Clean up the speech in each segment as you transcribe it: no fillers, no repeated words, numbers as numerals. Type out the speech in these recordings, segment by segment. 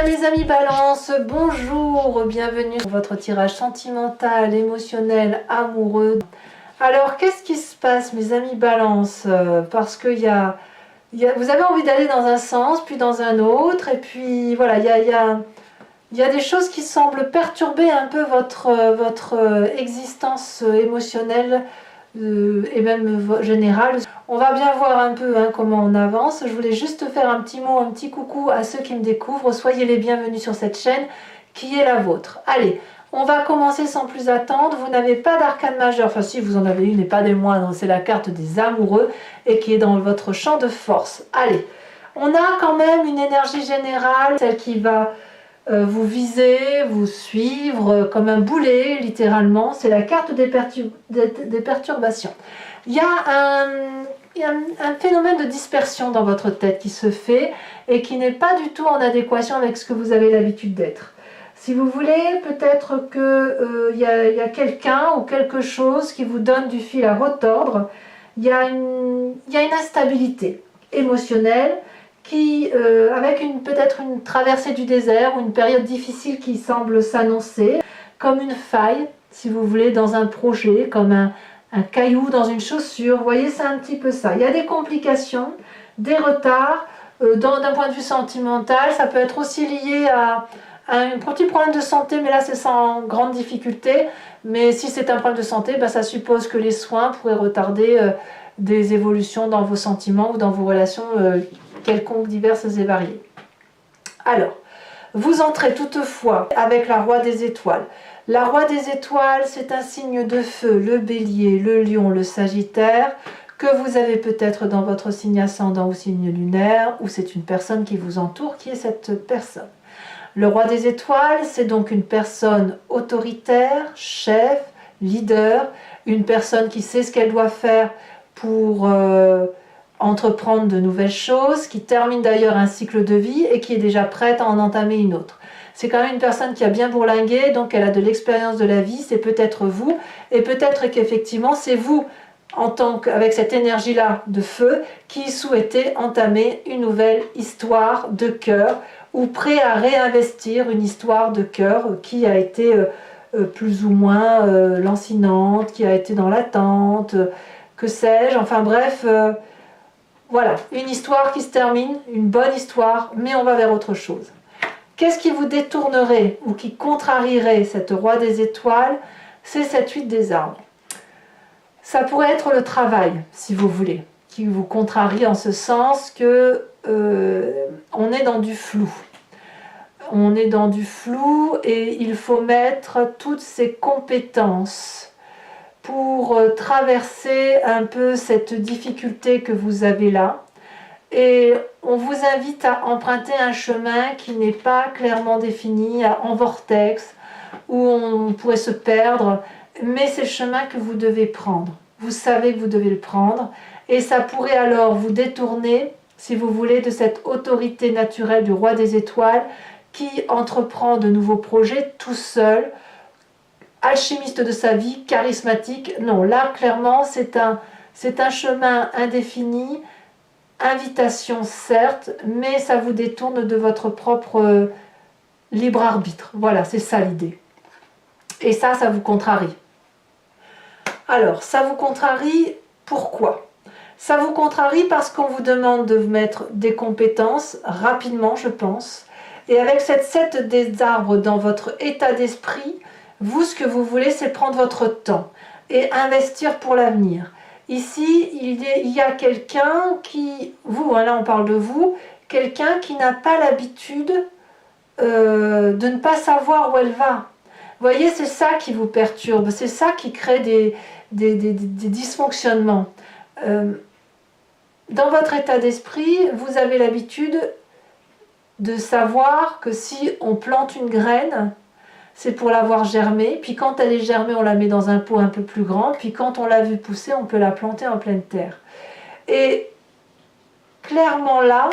bien mes amis Balance, bonjour, bienvenue sur votre tirage sentimental, émotionnel, amoureux. Alors qu'est-ce qui se passe mes amis Balance? Parce que vous avez envie d'aller dans un sens, puis dans un autre, et puis voilà, il y a des choses qui semblent perturber un peu votre existence émotionnelle et même générale. On va bien voir un peu comment on avance. Je voulais juste faire un petit mot, un petit coucou à ceux qui me découvrent. Soyez les bienvenus sur cette chaîne qui est la vôtre. Allez, on va commencer sans plus attendre. Vous n'avez pas d'arcane majeur, enfin si vous en avez une et pas des moindres, c'est la carte des amoureux et qui est dans votre champ de force. Allez, on a quand même une énergie générale, celle qui va vous viser, vous suivre comme un boulet littéralement. C'est la carte des perturbations. Il y a un phénomène de dispersion dans votre tête qui se fait et qui n'est pas du tout en adéquation avec ce que vous avez l'habitude d'être. Si vous voulez, peut-être qu'il y a quelqu'un ou quelque chose qui vous donne du fil à retordre. Il y a une instabilité émotionnelle qui, avec peut-être une traversée du désert ou une période difficile qui semble s'annoncer, comme une faille, si vous voulez, dans un projet, comme un caillou dans une chaussure. Vous voyez, c'est un petit peu ça. Il y a des complications, des retards, d'un point de vue sentimental. Ça peut être aussi lié à un petit problème de santé, mais là c'est sans grande difficulté. Mais si c'est un problème de santé, ça suppose que les soins pourraient retarder des évolutions dans vos sentiments ou dans vos relations quelconques, diverses et variées. Alors, vous entrez toutefois avec la Roi des Étoiles. La Roi des Étoiles, c'est un signe de feu, le Bélier, le Lion, le Sagittaire, que vous avez peut-être dans votre signe ascendant ou signe lunaire, ou c'est une personne qui vous entoure, qui est cette personne. Le Roi des Étoiles, c'est donc une personne autoritaire, chef, leader, une personne qui sait ce qu'elle doit faire pour entreprendre de nouvelles choses, qui termine d'ailleurs un cycle de vie et qui est déjà prête à en entamer une autre. C'est quand même une personne qui a bien bourlingué, donc elle a de l'expérience de la vie, c'est peut-être vous, et peut-être qu'effectivement c'est vous, avec cette énergie-là de feu, qui souhaitez entamer une nouvelle histoire de cœur, ou prêt à réinvestir une histoire de cœur qui a été plus ou moins lancinante, qui a été dans l'attente, que sais-je, enfin bref... Voilà, une histoire qui se termine, une bonne histoire, mais on va vers autre chose. Qu'est-ce qui vous détournerait ou qui contrarierait cette Roi des Étoiles? C'est cette 8 des arbres. Ça pourrait être le travail, si vous voulez, qui vous contrarie en ce sens que on est dans du flou. On est dans du flou et il faut mettre toutes ses compétences pour traverser un peu cette difficulté que vous avez là. Et on vous invite à emprunter un chemin qui n'est pas clairement défini, en vortex, où on pourrait se perdre, mais c'est le chemin que vous devez prendre. Vous savez que vous devez le prendre, et ça pourrait alors vous détourner, si vous voulez, de cette autorité naturelle du Roi des Étoiles, qui entreprend de nouveaux projets tout seul, alchimiste de sa vie, charismatique. Non, là, clairement, c'est un chemin indéfini, invitation, certes, mais ça vous détourne de votre propre libre arbitre. Voilà, c'est ça l'idée. Et ça vous contrarie. Alors, ça vous contrarie, pourquoi? Ça vous contrarie parce qu'on vous demande de mettre des compétences rapidement, je pense. Et avec cette 7 des arbres dans votre état d'esprit, vous, ce que vous voulez, c'est prendre votre temps et investir pour l'avenir. Ici, il y a quelqu'un qui, vous, là on parle de vous, quelqu'un qui n'a pas l'habitude de ne pas savoir où elle va. Vous voyez, c'est ça qui vous perturbe, c'est ça qui crée des dysfonctionnements. Dans votre état d'esprit, vous avez l'habitude de savoir que si on plante une graine, c'est pour la voir germer, puis quand elle est germée, on la met dans un pot un peu plus grand, puis quand on l'a vue pousser, on peut la planter en pleine terre. Et clairement là,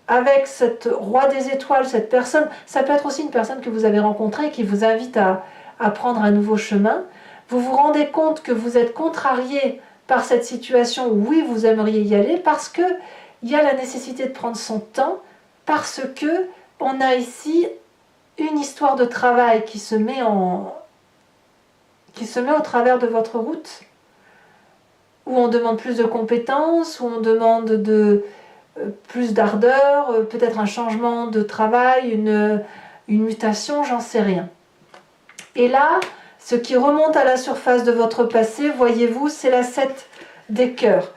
avec cette Roi des Étoiles, cette personne, ça peut être aussi une personne que vous avez rencontrée qui vous invite à prendre un nouveau chemin, vous vous rendez compte que vous êtes contrarié par cette situation où oui, vous aimeriez y aller, parce qu'il y a la nécessité de prendre son temps parce que on a ici une histoire de travail qui se met au travers de votre route, où on demande plus de compétences, où on demande plus d'ardeur, peut-être un changement de travail, une mutation, j'en sais rien. Et là, ce qui remonte à la surface de votre passé, voyez-vous, c'est la 7 des cœurs.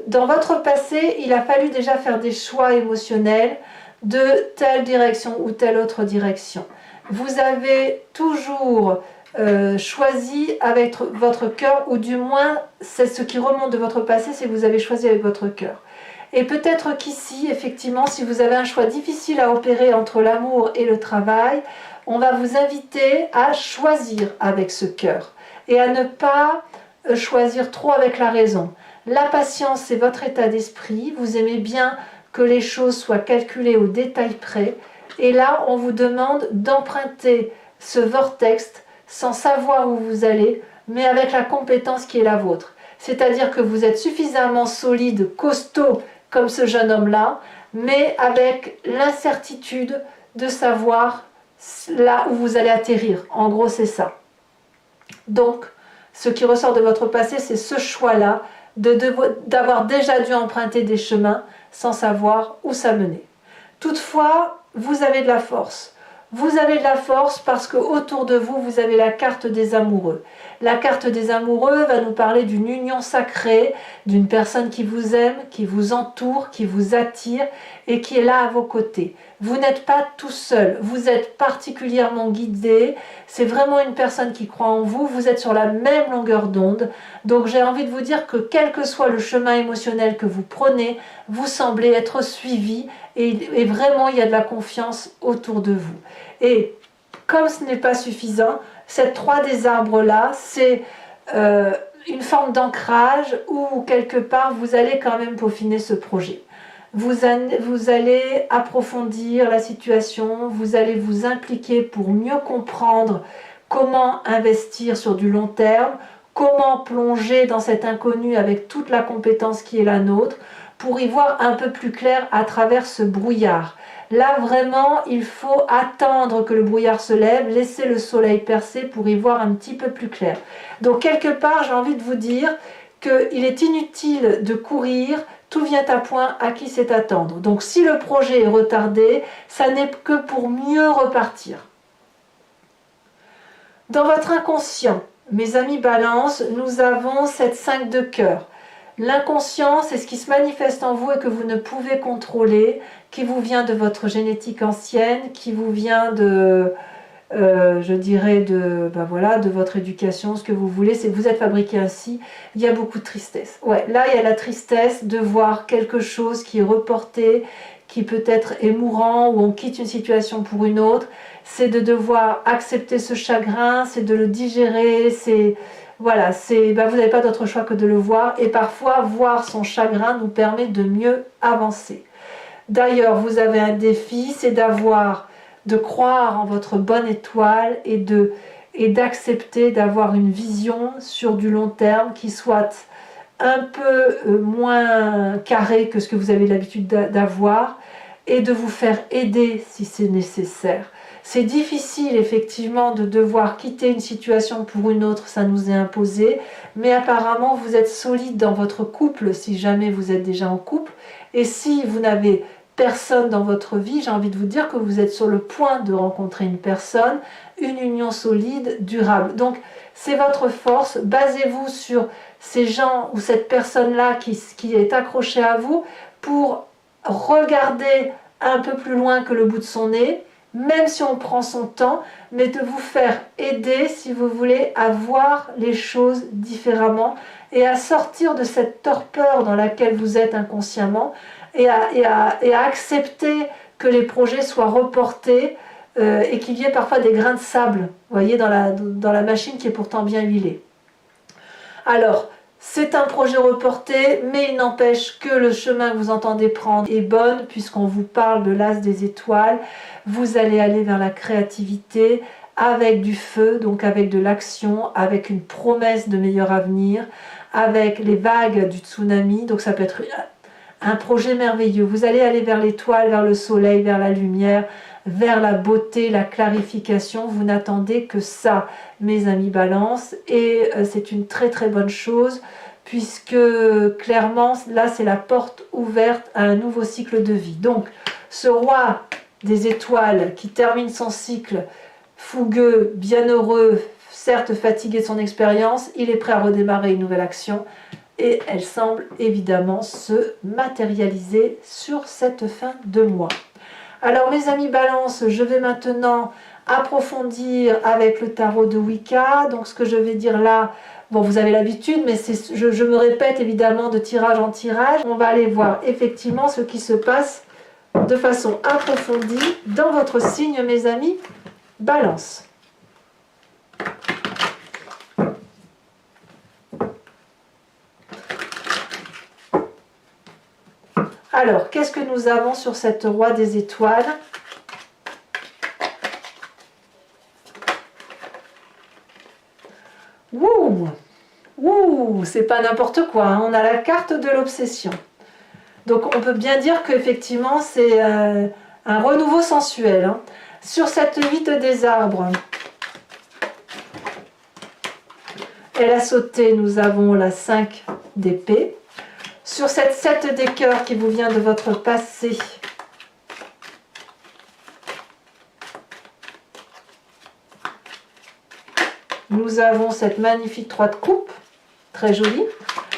Dans votre passé, il a fallu déjà faire des choix émotionnels de telle direction ou telle autre direction. Vous avez toujours choisi avec votre cœur, ou du moins, c'est ce qui remonte de votre passé, c'est que vous avez choisi avec votre cœur. Et peut-être qu'ici, effectivement, si vous avez un choix difficile à opérer entre l'amour et le travail, on va vous inviter à choisir avec ce cœur et à ne pas choisir trop avec la raison. La patience, c'est votre état d'esprit. Vous aimez bien que les choses soient calculées au détail près. Et là, on vous demande d'emprunter ce vortex sans savoir où vous allez, mais avec la compétence qui est la vôtre. C'est-à-dire que vous êtes suffisamment solide, costaud, comme ce jeune homme-là, mais avec l'incertitude de savoir là où vous allez atterrir. En gros, c'est ça. Donc, ce qui ressort de votre passé, c'est ce choix-là, d'avoir déjà dû emprunter des chemins sans savoir où ça menait. Toutefois, vous avez de la force. Vous avez de la force parce que autour de vous, vous avez la carte des amoureux. La carte des amoureux va nous parler d'une union sacrée, d'une personne qui vous aime, qui vous entoure, qui vous attire et qui est là à vos côtés. Vous n'êtes pas tout seul, vous êtes particulièrement guidé. C'est vraiment une personne qui croit en vous, vous êtes sur la même longueur d'onde. Donc j'ai envie de vous dire que quel que soit le chemin émotionnel que vous prenez, vous semblez être suivi et vraiment il y a de la confiance autour de vous. Et comme ce n'est pas suffisant, cette 3 des arbres là, c'est une forme d'ancrage où quelque part vous allez quand même peaufiner ce projet. Vous allez approfondir la situation, vous allez vous impliquer pour mieux comprendre comment investir sur du long terme, comment plonger dans cet inconnu avec toute la compétence qui est la nôtre, pour y voir un peu plus clair à travers ce brouillard. Là, vraiment, il faut attendre que le brouillard se lève, laisser le soleil percer pour y voir un petit peu plus clair. Donc, quelque part, j'ai envie de vous dire qu'il est inutile de courir, tout vient à point, à qui c'est attendre. Donc, si le projet est retardé, ça n'est que pour mieux repartir. Dans votre inconscient, mes amis Balance, nous avons cette 5 de cœur. L'inconscient, c'est ce qui se manifeste en vous et que vous ne pouvez contrôler, qui vous vient de votre génétique ancienne, qui vous vient de, je dirais, de votre éducation, ce que vous voulez, c'est que vous êtes fabriqué ainsi. Il y a beaucoup de tristesse. Ouais, là, il y a la tristesse de voir quelque chose qui est reporté, qui peut-être est mourant, ou on quitte une situation pour une autre. C'est de devoir accepter ce chagrin, c'est de le digérer, c'est... Voilà, vous n'avez pas d'autre choix que de le voir, et parfois voir son chagrin nous permet de mieux avancer. D'ailleurs, vous avez un défi, c'est de croire en votre bonne étoile et d'accepter d'avoir une vision sur du long terme qui soit un peu moins carrée que ce que vous avez l'habitude d'avoir, et de vous faire aider si c'est nécessaire. C'est difficile effectivement de devoir quitter une situation pour une autre, ça nous est imposé, mais apparemment vous êtes solide dans votre couple si jamais vous êtes déjà en couple, et si vous n'avez personne dans votre vie, j'ai envie de vous dire que vous êtes sur le point de rencontrer une personne, une union solide, durable. Donc c'est votre force, basez-vous sur ces gens ou cette personne-là qui est accrochée à vous pour regarder un peu plus loin que le bout de son nez, même si on prend son temps, mais de vous faire aider, si vous voulez, à voir les choses différemment et à sortir de cette torpeur dans laquelle vous êtes inconsciemment et à accepter que les projets soient reportés et qu'il y ait parfois des grains de sable, vous voyez, dans la machine qui est pourtant bien huilée. Alors, c'est un projet reporté, mais il n'empêche que le chemin que vous entendez prendre est bon, puisqu'on vous parle de l'as des étoiles. Vous allez aller vers la créativité avec du feu, donc avec de l'action, avec une promesse de meilleur avenir, avec les vagues du tsunami. Donc ça peut être un projet merveilleux. Vous allez aller vers l'étoile, vers le soleil, vers la lumière, vers la beauté, la clarification. Vous n'attendez que ça, mes amis Balance, et c'est une très très bonne chose, puisque clairement, là, c'est la porte ouverte à un nouveau cycle de vie. Donc, ce roi des étoiles qui termine son cycle fougueux, bienheureux, certes fatigué de son expérience, il est prêt à redémarrer une nouvelle action et elle semble évidemment se matérialiser sur cette fin de mois. Alors mes amis Balance, je vais maintenant approfondir avec le tarot de Wicca. Donc ce que je vais dire là, bon vous avez l'habitude, mais je me répète évidemment de tirage en tirage. On va aller voir effectivement ce qui se passe de façon approfondie dans votre signe mes amis Balance. Alors, qu'est-ce que nous avons sur cette roi des étoiles? Ouh, ouh, c'est pas n'importe quoi, hein. On a la carte de l'obsession. Donc, on peut bien dire qu'effectivement, c'est un renouveau sensuel, hein. Sur cette 8 des arbres, elle a sauté, nous avons la 5 d'épée. Sur cette 7 des cœurs qui vous vient de votre passé, nous avons cette magnifique 3 de coupe, très jolie.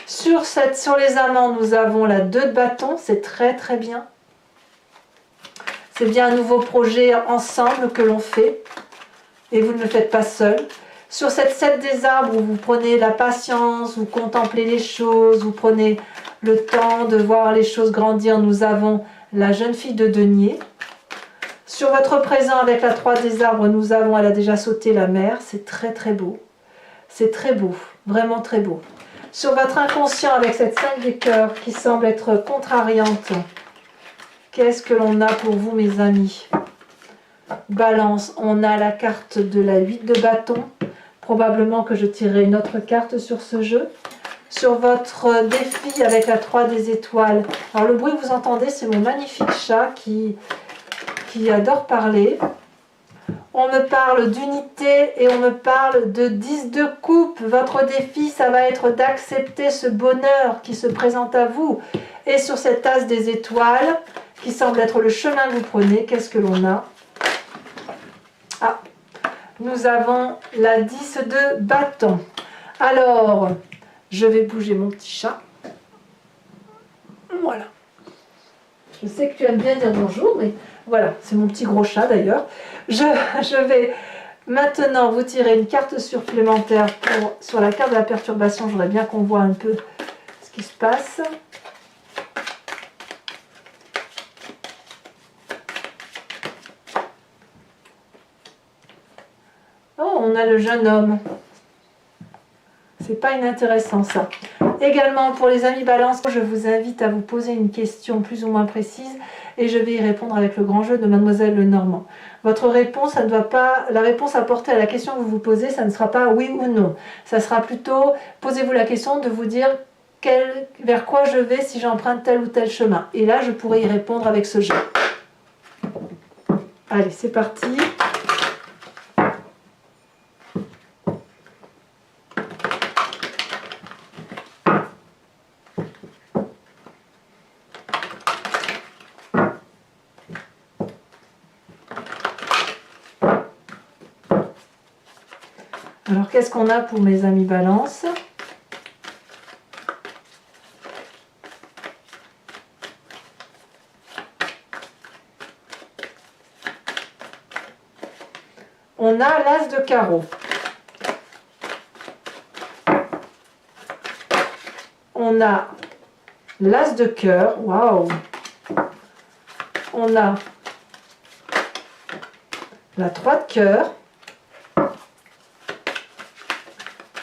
Sur les amants, nous avons la 2 de bâton, c'est très très bien. C'est bien un nouveau projet ensemble que l'on fait et vous ne le faites pas seul. Sur cette 7 des arbres où vous prenez la patience, vous contemplez les choses, vous prenez le temps de voir les choses grandir, nous avons la jeune fille de denier. Sur votre présent avec la 3 des arbres, nous avons, elle a déjà sauté la mer, c'est très très beau. C'est très beau, vraiment très beau. Sur votre inconscient avec cette 5 des cœurs qui semble être contrariante, qu'est-ce que l'on a pour vous mes amis Balance, on a la carte de la 8 de bâton. Probablement que je tirerai une autre carte sur ce jeu. Sur votre défi avec la 3 des étoiles. Alors le bruit que vous entendez, c'est mon magnifique chat qui adore parler. On me parle d'unité et on me parle de 10 de coupe. Votre défi, ça va être d'accepter ce bonheur qui se présente à vous. Et sur cette as des étoiles, qui semble être le chemin que vous prenez, qu'est-ce que l'on a? Ah, nous avons la 10 de bâton. Alors, je vais bouger mon petit chat. Voilà. Je sais que tu aimes bien dire bonjour, mais voilà, c'est mon petit gros chat d'ailleurs. Je vais maintenant vous tirer une carte supplémentaire sur la carte de la perturbation. J'aimerais bien qu'on voit un peu ce qui se passe. Oh, on a le jeune homme. C'est pas inintéressant ça. Également pour les amis Balance, je vous invite à vous poser une question plus ou moins précise et je vais y répondre avec le grand jeu de Mademoiselle Lenormand. Votre réponse, ça ne doit pas, la réponse apportée à la question que vous vous posez, ça ne sera pas oui ou non. Ça sera plutôt, posez-vous la question de vous dire vers quoi je vais si j'emprunte tel ou tel chemin. Et là, je pourrai y répondre avec ce jeu. Allez, c'est parti. Alors, qu'est-ce qu'on a pour mes amis Balance? On a l'as de carreau. On a l'as de cœur. Waouh! On a la 3 de cœur.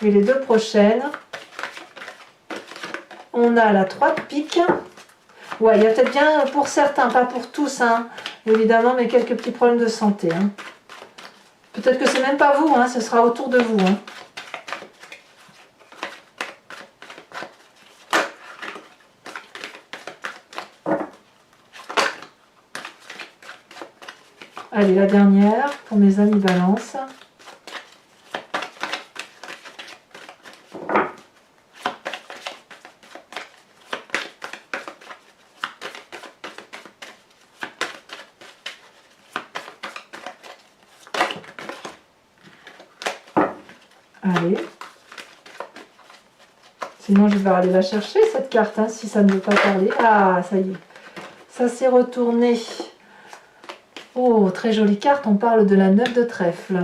Et les deux prochaines, on a la 3 de pique. Ouais, il y a peut-être bien pour certains, pas pour tous, hein, évidemment, mais quelques petits problèmes de santé. Hein. Peut-être que c'est même pas vous, hein, ce sera autour de vous. Hein. Allez, la dernière pour mes amis Balance. Allez. Sinon, je vais aller la chercher, cette carte, hein, si ça ne veut pas parler. Ah, ça y est. Ça s'est retourné. Oh, très jolie carte. On parle de la 9 de trèfle.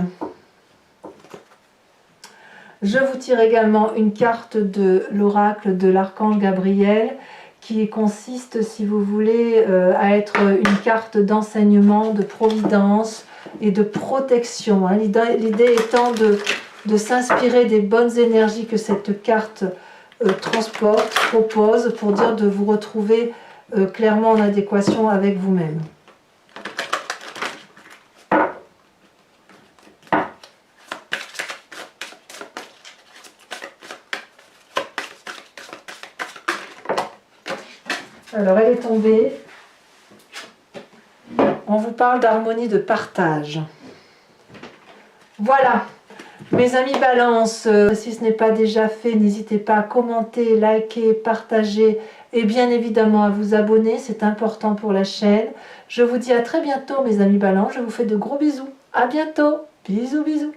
Je vous tire également une carte de l'oracle de l'archange Gabriel qui consiste, si vous voulez, à être une carte d'enseignement, de providence et de protection. Hein. L'idée étant de s'inspirer des bonnes énergies que cette carte transporte, propose, pour dire de vous retrouver clairement en adéquation avec vous-même. Alors elle est tombée. On vous parle d'harmonie, de partage. Voilà, mes amis Balance, si ce n'est pas déjà fait, n'hésitez pas à commenter, liker, partager et bien évidemment à vous abonner, c'est important pour la chaîne. Je vous dis à très bientôt mes amis Balance, je vous fais de gros bisous. À bientôt, bisous bisous.